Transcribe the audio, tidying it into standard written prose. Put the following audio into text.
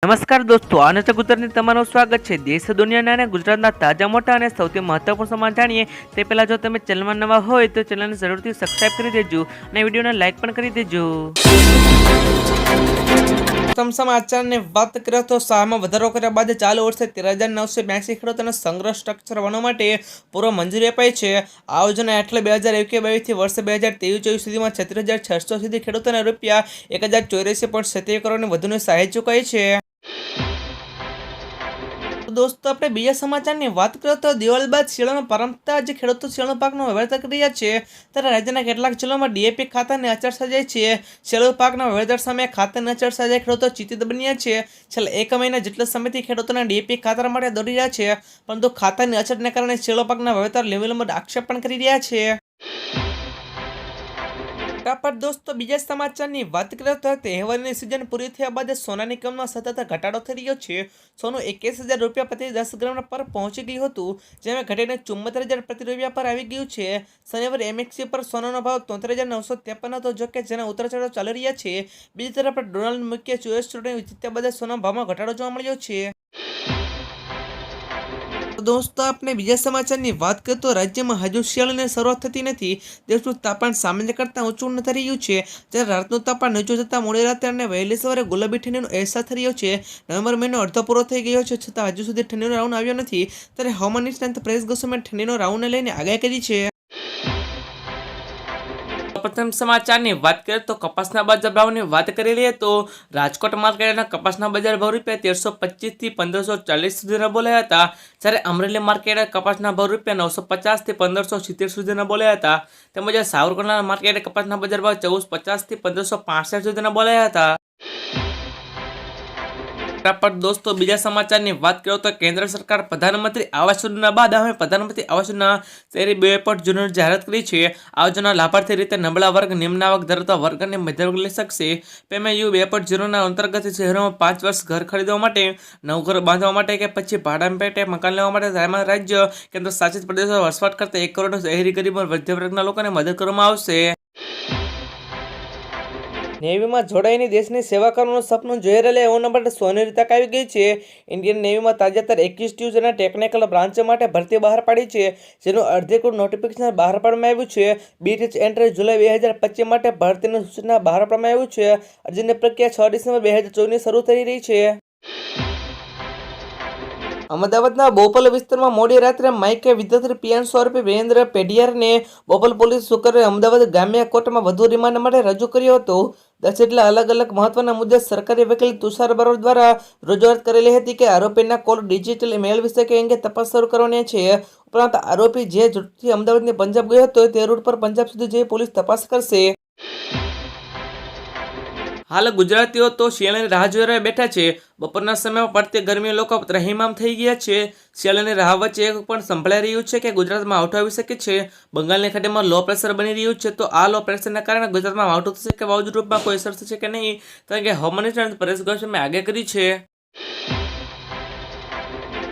નમસ્કાર દોસ્તો, આનંદ ગુજરાતની તમારું સ્વાગત છે। દેશ દુનિયાના અને ગુજરાતના તાજા મોટા અને સૌથી મહત્વપૂર્ણ સમાચાર જાણીએ તે પહેલા જો તમે ચેનલમાં નવા હોય તો ચેનલને જરૂરથી સબસ્ક્રાઇબ કરી દેજો અને વિડીયોને લાઇક પણ કરી દેજો। પ્રથમ સમાચારની વાત કરીએ તો સહાયમાં વધારો કર્યા બાદ ચાલુ વર્ષે 13,982 ખેડૂતોને સંગ્રહ સ્ટ્રક્ચર વનો માટે પૂર્વ મંજૂરી અપાઈ છે। આ યોજના હેઠળ 2021-22 થી વર્ષ 2023-24 સુધીમાં 36,600 સુધી ખેડૂતોને રૂપિયા 1,084.70 કરોડની વધુની સહાય ચૂકાઈ છે। दोस्तों अपने बीजा समाचार बात करो तो दिवाળી बाद શિયાળામાં પરંપરા જે ખેડૂતો શિયાળુ પાકનો વાવેતર કરી રહ્યા છે ત્યારે રાજ્યના કેટલાક જિલ્લામાં ડીએપી ખાતરની અછત સર્જાઈ છે। શિયાળુ પાકના વાવેતર સામે ખાતરની અછત સર્જાઈ ખેડૂતો ચિંતિત બન્યા છે। છેલ્લા એક મહિના જેટલા સમયથી ખેડૂતોને ડીએપી ખાતર માટે દોડી રહ્યા છે, પરંતુ ખાતરની અછતને કારણે શિયાળુ પાકના વાવેતર લેવલમાં આક્ષેપ પણ કરી રહ્યા છે। पर दोस्तों बीजा समाचार बात करें तो तहेवारनी सीजन पूरी थया बाद सोनानी किंमतमां सतत घटाडो थई रह्यो छे। सोनू 21,000 रुपया प्रति 10 ग्राम पर पहोंची गयुं हतुं, जेमां घटीने 74,000 प्रति रुपया पर आवी गयुं छे। शनिवार एमएक्सी पर सोनानो भाव 73,953 हतो, जो के जेना उतार चढ़ाव चाली रह्या छे। बीजी तरफ डोनाल्ड मुख्य चुएस चूंटणी जीत्या बाद सोना भावमां घटाडो जोवा मळ्यो छे। दोस्तों अपने बीजा समाचार की बात करें तो राज्य में हजू શિયાળાની શરૂઆત થતી નથી। દેશનું તાપમાન સામાન્ય કરતાં ઊંચું નોંધાઈ રહ્યું છે, જ્યારે રાતનું તાપમાન નીચું જતાં મોડી રાતે અને વહેલી સવારે ગુલાબી ઠંડીનો અહેસાસ થઈ રહ્યો છે। નવેમ્બર મહિનો અડધો પૂરો થઈ ગયો છે, છતાં હજુ સુધી ઠંડીનો રાઉન્ડ આવ્યો નથી, ત્યારે હવામાન નિષ્ણાત પરેશ ગોસ્વામીએ ઠંડીનો રાઉન્ડને લઈને આગાહી કરી છે। प्रथम समाचार की बात करें तो कपासना बजार भाव की बात कर लीए तो राजकोट मार्केट कपासना बजार भाव रुपया 1325 થી 1540 सुधीना बोलाया था, जयरे अमरेली मार्केट कपासना भाव रुपया 950 થી 1570 सुधीना बोलाया था। तेमज सावरकुंडला मार्केट कपासना बजार भाव 1450 થી 1565 सुधीना बोलाया था। पर दोस्तों बीजा समाचार की बात करो तो केंद्र सरकार प्रधानमंत्री आवास योजना बाद हमें प्रधानमंत्री आवास योजना शहरी 2 जून जाહેરાત કરી છે। આ યોજના લાભાર્થી રીતે નબળા વર્ગ, નિમ્ન આવક ધરાવતા વર્ગ અને મધ્યમ વર્ગ લઈ શકશે। પેમેયુ 2.0 અંતર્ગત શહેરોમાં 5 વર્ષ ઘર ખરીદવા માટે, નવું ઘર બાંધવા માટે કે પછી ભાડા પેટે મકાન લેવા માટે રાજ્ય કેન્દ્ર શાસિત પ્રદેશો વસવાટ કરતા 1 કરોડ શહેરી ગરીબ અને મધ્યમ વર્ગના લોકોને મદદ કરવામાં આવશે। નેવીમાં જોડાઈને દેશની સેવા કરવાનું સપનું જોઈ રહેલા એઓના માટે સોનેરી તક આવી ગઈ છે। ઇન્ડિયન નેવીમાં તાજેતર 21 ટ્યુઝના ટેકનિકલ બ્રાન્ચ માટે ભરતી બહાર પાડી છે, જેનું અધિકૃત નોટિફિકેશન બહાર પાડવામાં આવ્યું છે। બીટીચ એન્ટ્રી જુલાઈ 2025 માટે ભરતીની સૂચના બહાર પાડવામાં આવ્યું છે। અરજીની પ્રક્રિયા 6 ડિસેમ્બર 2024 શરૂ થઈ રહી છે। અમદાવાદના બોપલ વિસ્તારમાં મોડી રાત્રે માઇકે વિદ્યાર્થી પીએન સ્વરૂપે વીરેન્દ્ર પેઢિયારને બોપલ પોલીસ શુક્રવારે અમદાવાદ ગ્રામ્ય કોર્ટમાં વધુ રિમાન્ડ માટે રજૂ કર્યો હતો। 10 જેટલા અલગ અલગ મહત્વના મુદ્દે સરકારી વકીલ તુષાર બરોડ દ્વારા રજૂઆત કરેલી હતી કે આરોપીના કોલ ડિજિટલ મેળવી શકે અંગે તપાસ શરૂ કરવાની છે। ઉપરાંત આરોપી જે રૂટથી અમદાવાદથી પંજાબ ગયો હતો તે રૂટ પર પંજાબ સુધી જઈ પોલીસ તપાસ કરશે। हाल गुजरातीओ तो શિયાળાની રાહ જોઈ બેઠા છે। બપોરના સમયમાં પડતી ગરમી લોકો ત્રહીમામ થઈ ગયા છે। શિયાળાની રાહ વચ્ચે એક પણ સંભળાઈ રહ્યું છે કે ગુજરાતમાં માવઠું આવી શકે છે। બંગાળની ખાડીમાં લો પ્રેશર બની રહ્યું છે, તો આ લો પ્રેશરના કારણે ગુજરાતમાં માવઠું થશે કે વાવાઝોડું રૂપમાં કોઈ અસર થશે કે નહીં, તો કે હવામાન નિષ્ણાત પરેશ ગોસ્વામીએ આગાહી કરી છે।